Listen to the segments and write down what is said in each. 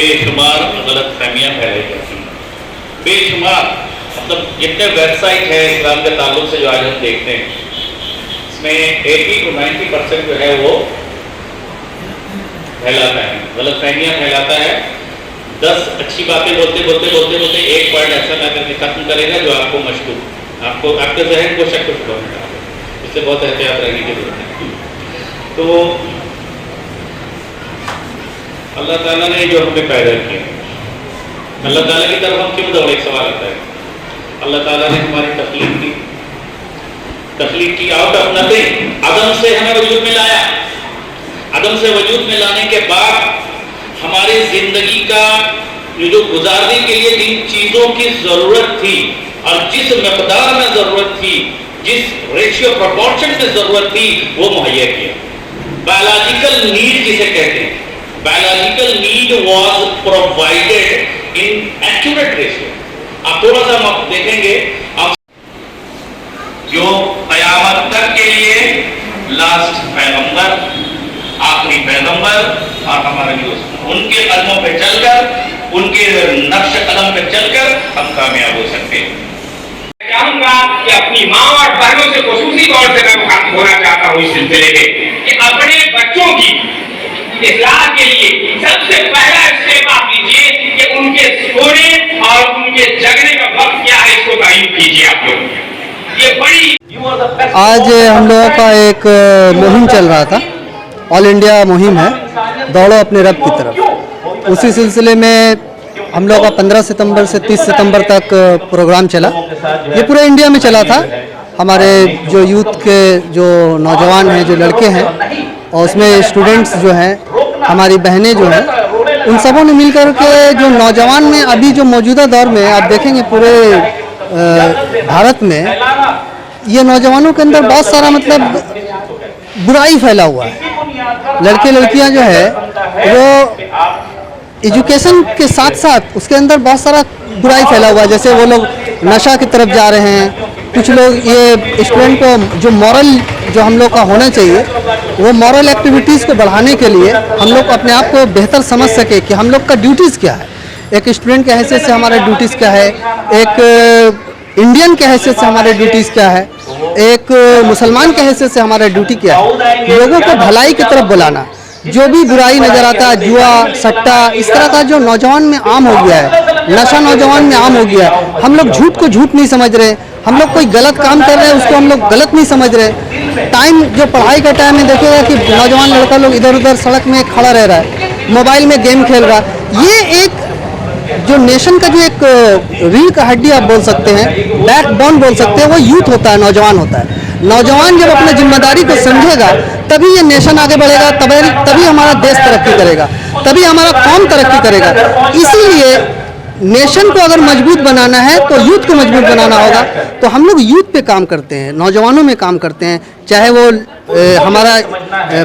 बेशुमार गलत फहमियाँ फैलाई जाती हैं, बेशुमार। मतलब जितने वेबसाइट है इस्लाम के ताल्लुक से जो आज हम देखते हैं, इसमें 80 to 90% जो है वो फैलाता है, गलत फहमियाँ फैलाता है। 10 अच्छी बातें बोलते एक पॉइंट ऐसा ला करके खत्म करेगा जो आपको मशकूक, आपको आपके जहन को शक शुबा में डाले। इससे बहुत एहतियात रहने की जरूरत है। तो अल्लाह ताला ने जो हमें पैदा किया, अल्लाह ताला की तरफ हम क्यों दौड़े? एक सवाल आता है। अल्लाह ताला ने हमारी तख्लीक की आउट ऑफ नथिंग, अदम से हमें वजूद में लाया। अदम से वजूद में लाने के बाद हमारी जिंदगी का जो गुजारने के लिए जिन चीजों की जरूरत थी और जिस मकदार में जरूरत थी, जिस रेशियो प्रोपोर्शन में जरूरत थी, वो मुहैया किया। बायोलॉजिकल नीड जिसे कहते हैं, biological need was provided in accurate ratio. आप थोड़ा सा हम देखेंगे, आप जो कयामत तक के लिए लास्ट पैगंबर, आखिरी पैगंबर और हमारे जो उनके कदमों पे चलकर, उनके नक्श कदम पे चलकर हम कामयाब हो सकते हैं। चाहूंगा कि अपनी माँ और बहनों से खुसूसी तौर से मैं मुखातिब होना चाहता हूँ इस सिलसिले में कि अपने बच्चों की इस्लाह के लिए सबसे पहला स्टेप आप लीजिए कि उनके सोने और उनके जगने का वक्त क्या है, इसको तायीन कीजिए आप लोग। ये बड़ी आज हम लोगों का एक मुहिम चल रहा था, ऑल इंडिया मुहिम है, दौड़ो अपने रब की तरफ। उसी सिलसिले में हम लोग का 15 सितंबर से 30 सितंबर तक प्रोग्राम चला। ये पूरे इंडिया में चला था। हमारे जो यूथ के जो नौजवान हैं, जो लड़के हैं, और उसमें स्टूडेंट्स जो हैं, हमारी बहनें जो हैं, उन सबों ने मिलकर के जो नौजवान में अभी जो मौजूदा दौर में आप देखेंगे पूरे भारत में, ये नौजवानों के अंदर बहुत सारा मतलब बुराई फैला हुआ है। लड़के लड़कियां जो है वो एजुकेशन के साथ साथ उसके अंदर बहुत सारा बुराई फैला हुआ है। जैसे वो लोग नशा की तरफ जा रहे हैं, कुछ लोग ये स्टूडेंट को जो मॉरल जो हम लोग का होना चाहिए, वो मॉरल एक्टिविटीज़ को बढ़ाने के लिए हम लोग अपने आप को बेहतर समझ सके कि हम लोग का ड्यूटीज़ क्या है, एक स्टूडेंट के हैसियत से हमारा ड्यूटीज़ क्या है, एक इंडियन के हैसियत से हमारे ड्यूटीज़ क्या है, एक मुसलमान के हैसियत से हमारा ड्यूटी क्या है। लोगों को भलाई की तरफ बुलाना, जो भी बुराई नज़र आता है, जुआ, सट्टा, इस तरह का जो नौजवान में आम हो गया है, नशा नौजवान में आम हो गया है। हम लोग झूठ को झूठ नहीं समझ रहे, हम लोग कोई गलत काम कर रहे हैं उसको हम लोग गलत नहीं समझ रहे। टाइम जो पढ़ाई का टाइम है, देखिएगा कि नौजवान लड़का लोग इधर उधर सड़क में खड़ा रह रहा है, मोबाइल में गेम खेल रहा है। ये एक जो नेशन का जो एक रीढ़ का हड्डी आप बोल सकते हैं, बैकबोन बोल सकते हैं, वो यूथ होता है, नौजवान होता है। नौजवान जब अपनी जिम्मेदारी को समझेगा तभी ये नेशन आगे बढ़ेगा, तभी हमारा देश तरक्की करेगा, तभी हमारा कौम तरक्की करेगा। इसीलिए नेशन को अगर मजबूत बनाना है तो यूथ को मजबूत बनाना होगा। तो हम लोग यूथ पे काम करते हैं, नौजवानों में काम करते हैं, चाहे वो हमारा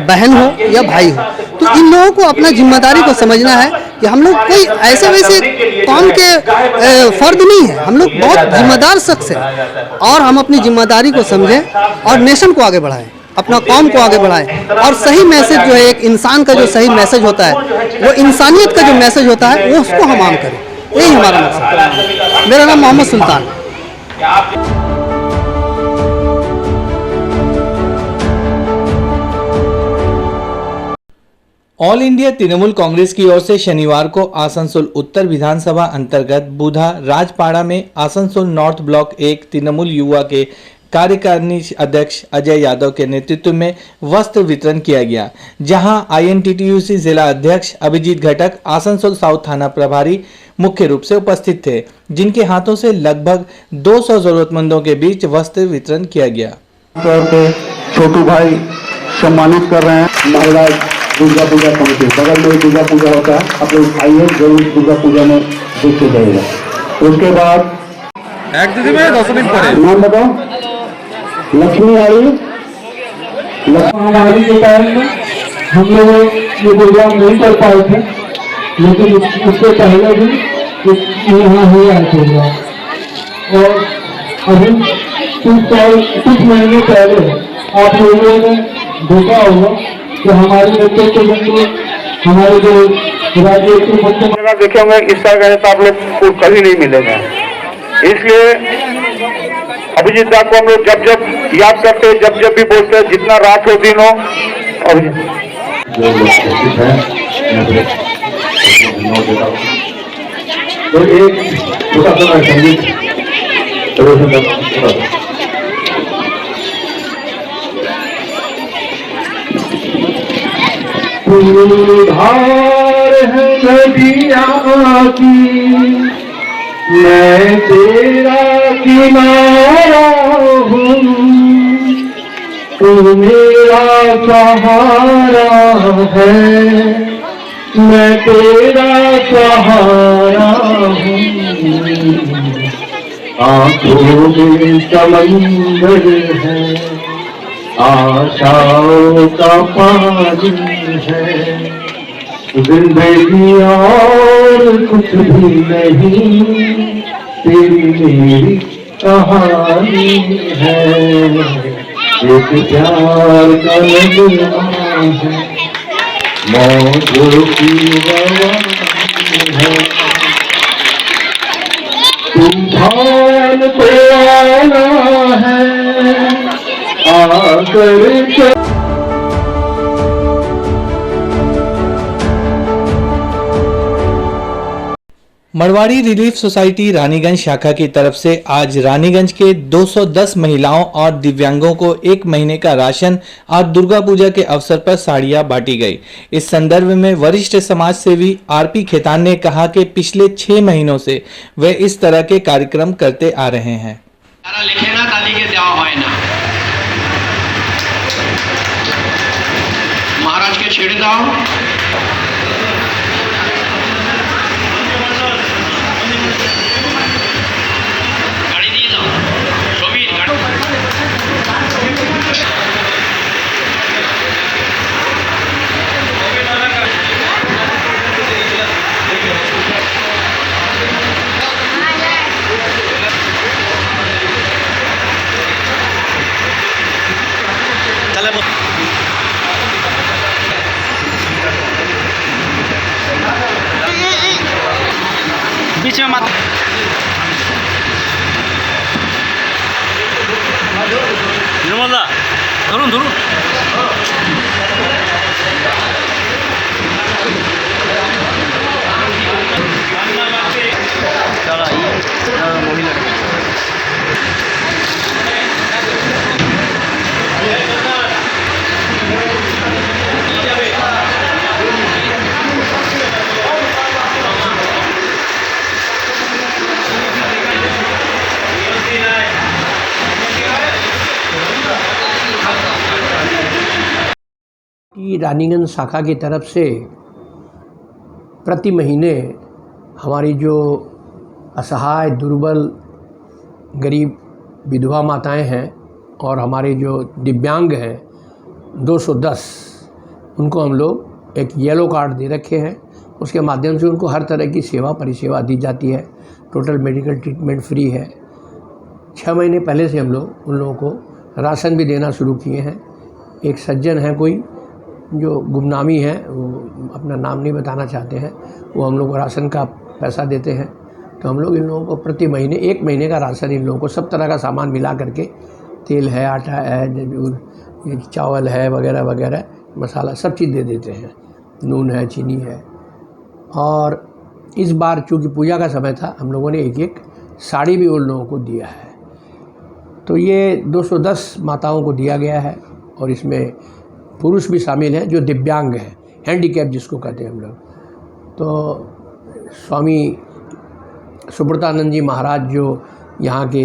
बहन हो या भाई हो। तो इन लोगों को अपना जिम्मेदारी को समझना है कि हम लोग कोई ऐसे वैसे कौम के फर्द नहीं है, हम लोग बहुत जिम्मेदार शख्स हैं और हम अपनी जिम्मेदारी को समझें और नेशन को आगे बढ़ाएं, अपना कौम को आगे बढ़ाएं। और सही मैसेज जो है, एक इंसान का जो सही मैसेज होता है, वो इंसानियत का जो मैसेज होता है, वो उसको हम आम करें। यही हमारा मकसद है। मेरा नाम मोहम्मद सुल्तान। ऑल इंडिया तृणमूल कांग्रेस की ओर से शनिवार को आसनसोल उत्तर विधानसभा अंतर्गत बुधा राजपाड़ा में आसनसोल नॉर्थ ब्लॉक 1 तृणमूल युवा के कार्यकारिणी अध्यक्ष अजय यादव के नेतृत्व में वस्त्र वितरण किया गया, जहां INTTUC जिला अध्यक्ष अभिजीत घटक, आसनसोल साउथ थाना प्रभारी मुख्य रूप से उपस्थित थे, जिनके हाथों से लगभग 200 जरूरतमंदों के बीच वस्त्र वितरण किया गया। छोटू भाई सम्मानित कर रहे हैं। महिला दुर्गा पूजा कमेटी बगल में दुर्गा पूजा होता है, आप लोग आइए जरूर दुर्गा पूजा में देखते जाइएगा। उसके बाद नाम बताओ, लक्ष्मी आई। महामारी के कारण हम लोग ये प्रोग्राम नहीं कर पाए थे, लेकिन उससे पहले भी यहाँ हो आए थे। और अभी कुछ महीने पहले आप लोगों ने देखा होगा कि हमारे नेतृत्व में हमारे जो राज्य के मुख्यमंत्री देखे होंगे इस तरह का नेता आप लोग को कभी नहीं मिलेगा। इसलिए अभिजीत दा को हम लोग जब जब याद करते हैं, जब जब भी बोलते हैं, जितना रात हो दिन हो, जो लोग उपस्थित हैं तो एक छोटा सा संगीत प्रदर्शन करना। धार है नदियाँ की, मैं तेरा किनारा हूँ, तू मेरा सहारा है, मैं तेरा सहारा हूँ। आँखों में समंदर है, आशाओं का पानी है, जिंदगी और कुछ भी नहीं, तेरी मेरी कहानी है। एक प्यार का नगमा है, मौजों की रवानी है। तूफान तो आना है, आकर मड़वाड़ी रिलीफ सोसाइटी रानीगंज शाखा की तरफ से आज रानीगंज के 210 महिलाओं और दिव्यांगों को 1 महीने का राशन और दुर्गा पूजा के अवसर पर साड़ियां बांटी गई। इस संदर्भ में वरिष्ठ समाज सेवी आरपी खेतान ने कहा कि पिछले 6 महीनों से वे इस तरह के कार्यक्रम करते आ रहे हैं। महाराज के छेड़े दाओ बीच में मत निर्मला धरुन धरुन की रानीगंज शाखा की तरफ से प्रति महीने हमारी जो असहाय, दुर्बल, गरीब विधवा माताएं हैं और हमारे जो दिव्यांग हैं 210, उनको हम लोग एक येलो कार्ड दे रखे हैं। उसके माध्यम से उनको हर तरह की सेवा परिसेवा दी जाती है। टोटल मेडिकल ट्रीटमेंट फ्री है। 6 महीने पहले से हम लोग उन लोगों को राशन भी देना शुरू किए हैं। एक सज्जन है कोई जो गुमनामी है, वो अपना नाम नहीं बताना चाहते हैं, वो हम लोग को राशन का पैसा देते हैं। तो हम लोग इन लोगों को प्रति महीने 1 महीने का राशन इन लोगों को सब तरह का सामान मिला करके, तेल है, आटा है, चावल है, वगैरह वगैरह, मसाला सब चीज़ दे देते हैं, नून है, चीनी है। और इस बार चूँकि पूजा का समय था, हम लोगों ने एक साड़ी भी उन लोगों को दिया है। तो ये 210 माताओं को दिया गया है और इसमें पुरुष भी शामिल हैं जो दिव्यांग हैं, हैंडीकैप जिसको कहते हैं हम लोग। तो स्वामी सुब्रतानंद जी महाराज जो यहाँ के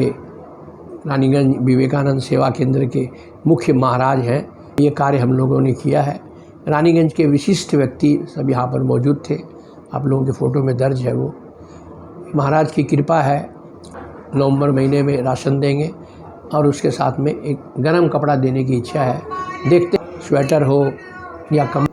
रानीगंज विवेकानंद सेवा केंद्र के मुख्य महाराज हैं, ये कार्य हम लोगों ने किया है। रानीगंज के विशिष्ट व्यक्ति सब यहाँ पर मौजूद थे, आप लोगों के फ़ोटो में दर्ज है। वो महाराज की कृपा है, नवंबर महीने में राशन देंगे और उसके साथ में एक गर्म कपड़ा देने की इच्छा है। देखते स्वेटर हो या कम।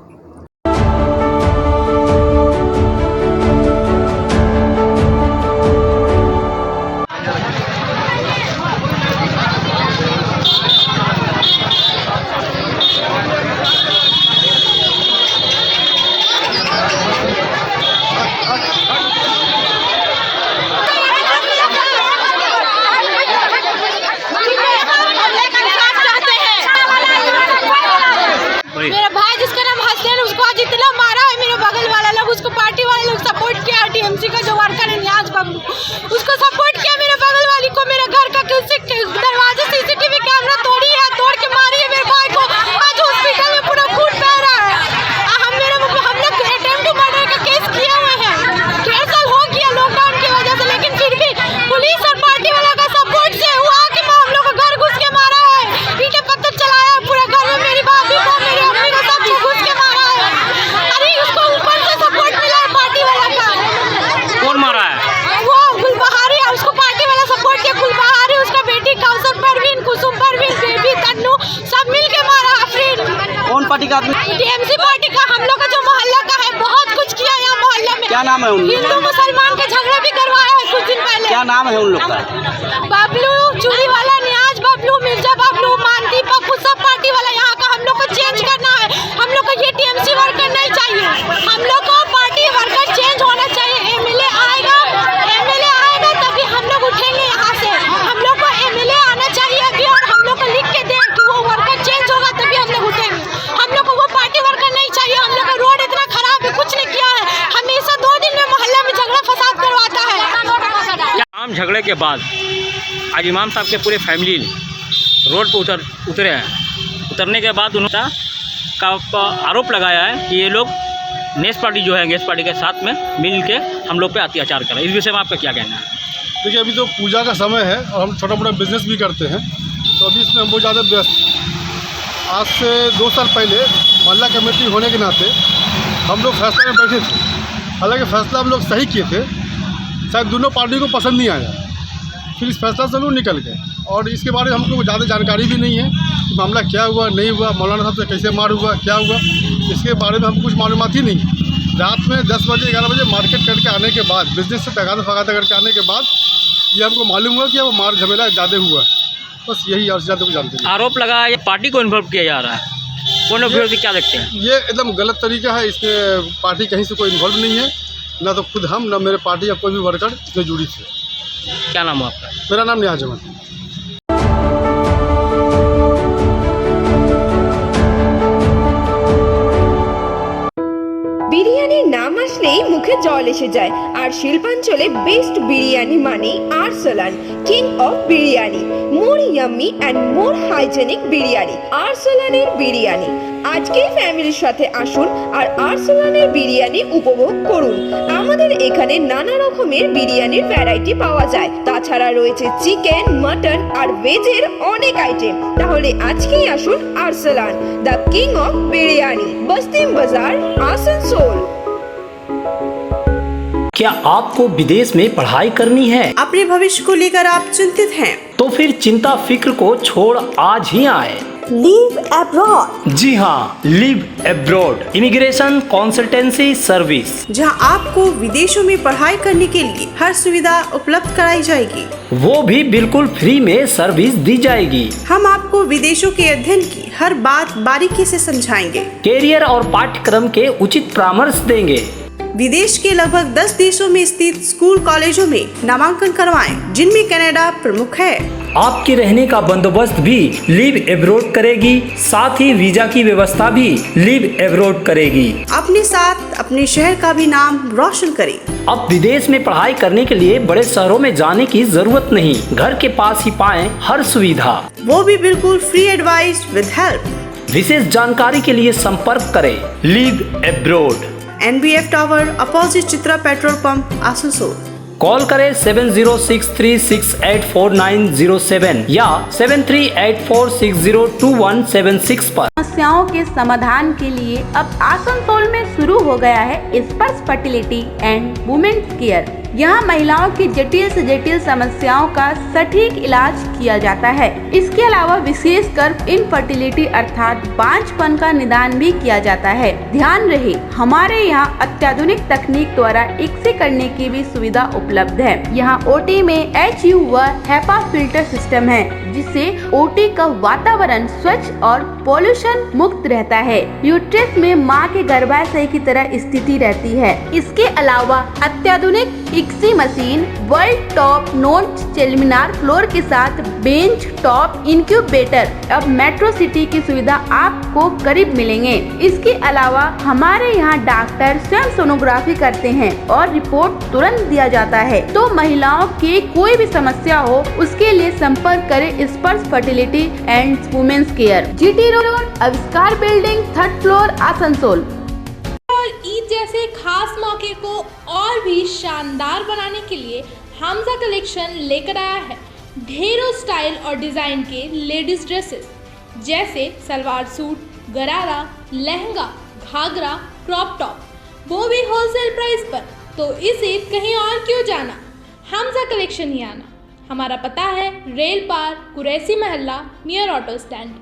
उसको सपोर्ट किया, मेरे बगल वाली को, मेरे घर का दरवाजे CCTV कैमरा तोड़ी है, तोड़ के मारी है मेरे भाई को। आज हॉस्पिटल में पूरा खून बह रहा है। हम लोग अटेम्प्ट टू मर्डर का केस किए हुए हैं, 1.5 साल हो गया लॉकडाउन की वजह से, लेकिन फिर भी पुलिस और पार्टी वाला का सपोर्ट से हुआ कि हम लोग को घर घुस के मारा है, ईंटें पत्थर चलाया है पूरे घर में, मेरी भाभी को, मेरी अम्मी को, सबको घुस के मारा है। अरे उसको ऊपर से सपोर्ट मिला है पार्टी वाला का। कौन मारा है? वो गुलबहारी है, उसको पार्टी वाला सपोर्ट किया। गुलबहारी, उसका बेटी कौसर परवीन, कुसुम परवीन, बेबी तन्नू, सब मिल के मारा आफरीन। कौन पार्टी का आदमी? TMC पार्टी का। हम लोग का जो मोहल्ला का है, बहुत कुछ किया यहाँ मोहल्ले में। क्या नाम है उनका? हिंदू मुसलमान के झगड़ा भी करवाया है कुछ दिन पहले। क्या नाम है उन लोग का? बबलू, चूड़ी वाला, नियाज बबलू, मिर्जा बबलू, मानती पप्पू, सब पार्टी वाला। यहाँ का हम लोग को चेंज करना है। हम लोग को ये TMC वर्कर नहीं चाहिए, हम लोग को पार्टी वर्कर चेंज होना चाहिए। MLA आएगा तभी हम लोग उठेंगे यहाँ से। हम लोग को MLA आना चाहिए अभी, और हम लोग को लिख के दें कि वो वर्कर चेंज होगा तभी हम लोग उठेंगे। हम लोग को वो पार्टी वर्कर नहीं चाहिए। हम लोग का रोड इतना खराब है, कुछ नहीं किया है, हमेशा 2 दिन में मोहल्ला में झगड़ा फसाद करवाता है। आम झगड़े के बाद आज इमाम साहब के पूरे फैमिली रोड पर उतरे हैं। उतरने के बाद उन्होंने का आरोप लगाया है कि ये लोग नेस पार्टी जो है, नेस पार्टी के साथ में मिल के हम लोग पे अत्याचार कर रहे हैं। इस विषय में आपका क्या कहना है? देखिए, अभी तो पूजा का समय है और हम छोटा मोटा बिजनेस भी करते हैं, तो अभी इसमें हम बहुत ज़्यादा व्यस्त। आज से 2 साल पहले मोहल्ला कमेटी होने के नाते हम लोग फैसला में बैठे थे। हालांकि फैसला हम लोग सही किए थे, शायद दोनों पार्टी को पसंद नहीं आया। फिर इस फैसला से लोग निकल गए, और इसके बारे में हमको ज़्यादा जानकारी भी नहीं है कि मामला क्या हुआ, नहीं हुआ, मौलाना साहब से कैसे मार हुआ, क्या हुआ, इसके बारे में हमको कुछ मालूमात ही नहीं। रात में 10 बजे 11 बजे मार्केट करके आने के बाद, बिजनेस से तगादा फगादा करके आने के बाद ये हमको मालूम हुआ कि वो मार झमेला ज़्यादा हुआ। बस यही, और ज़्यादा कुछ जानते हैं। आरोप लगाया ये पार्टी को इन्वॉल्व किया जा रहा है, कौन अभियोग क्या देखते हैं? ये एकदम गलत तरीका है। इसमें पार्टी कहीं से कोई इन्वॉल्व नहीं है, ना तो खुद हम, ना मेरे पार्टी या कोई भी वर्कर इसमें जुड़ी थी। क्या नाम है आपका? मेरा नाम नियाज अहमद। বিরিয়ানির নাম আসলেই মুখে জল এসে যায়, আর শিল্পাঞ্চলে বেস্ট বিরিয়ানি মানে Arsalan, king of biryani. More yummy and more hygienic biryani, আরসালানের বিরিয়ানি। আজকেই ফ্যামিলির সাথে আসুন আর আরসালানের বিরিয়ানি উপভোগ করুন। আমাদের এখানে নানা রকমের বিরিয়ানির ভ্যারাইটি পাওয়া যায়, তাছাড়া রয়েছে চিকেন, মাটন আর ভেজের অনেক আইটেম। তাহলে আজকেই আসুন Arsalan, the king of biryani, Bastin Bazar, Asansol. क्या आपको विदेश में पढ़ाई करनी है? अपने भविष्य को लेकर आप चिंतित हैं? तो फिर चिंता फिक्र को छोड़ आज ही आए लीव अब्रॉड। जी हाँ, live abroad immigration consultancy service, जहां आपको विदेशों में पढ़ाई करने के लिए हर सुविधा उपलब्ध कराई जाएगी, वो भी बिल्कुल फ्री में सर्विस दी जाएगी। हम आपको विदेशों के अध्ययन की हर बात बारीकी से समझाएंगे, कैरियर और पाठ्यक्रम के उचित परामर्श देंगे। विदेश के लगभग 10 देशों में स्थित स्कूल कॉलेजों में नामांकन करवाएं, जिनमें कनाडा प्रमुख है। आपके रहने का बंदोबस्त भी लिव एब्रोड करेगी, साथ ही वीजा की व्यवस्था भी लिव एब्रोड करेगी। अपने साथ अपने शहर का भी नाम रोशन करें। अब विदेश में पढ़ाई करने के लिए बड़े शहरों में जाने की जरूरत नहीं, घर के पास ही पाएं हर सुविधा, वो भी बिल्कुल फ्री एडवाइस विद हेल्प। विशेष जानकारी के लिए संपर्क करें live abroad, NBF tower opposite Chitra petrol pump, Asansol. Call करें 7063684907 या 7384602176 पर। समस्याओं के समाधान के लिए अब आसनसोल में शुरू हो गया है स्पर्श फर्टिलिटी एंड वुमेन्स केयर। यहाँ महिलाओं की जटिल से जटिल समस्याओं का सटीक इलाज किया जाता है। इसके अलावा विशेषकर इनफर्टिलिटी अर्थात बांझपन का निदान भी किया जाता है। ध्यान रहे, हमारे यहाँ अत्याधुनिक तकनीक द्वारा एक्स-रे करने की भी सुविधा उपलब्ध है। यहाँ ओटी में HU व HEPA फिल्टर सिस्टम है, जिससे ओटी का वातावरण स्वच्छ और पोल्यूशन मुक्त रहता है। यूट्रस में माँ के गर्भाशय की तरह स्थिति रहती है। इसके अलावा अत्याधुनिक mixie machine, world top note laminar floor के साथ बेंच टॉप इंक्यूबेटर। अब मेट्रो सिटी की सुविधा आपको करीब मिलेंगे। इसके अलावा हमारे यहाँ डॉक्टर स्वयं सोनोग्राफी करते हैं और रिपोर्ट तुरंत दिया जाता है। तो महिलाओं की कोई भी समस्या हो उसके लिए संपर्क करें Sparsh fertility and women's care, GT road, Avishkar building, 3rd floor, Asansol. और ईद जैसे खास मौके को और भी शानदार बनाने के लिए हमजा कलेक्शन लेकर आया है ढेरों स्टाइल और डिज़ाइन के लेडीज ड्रेसेस, जैसे सलवार सूट, गरारा, लहंगा, घाघरा, क्रॉप टॉप, वो भी होलसेल प्राइस पर। तो इसे कहीं और क्यों जाना, हमजा कलेक्शन ही आना। हमारा पता है रेल पार, कुरैसी मोहल्ला, नियर ऑटो स्टैंड।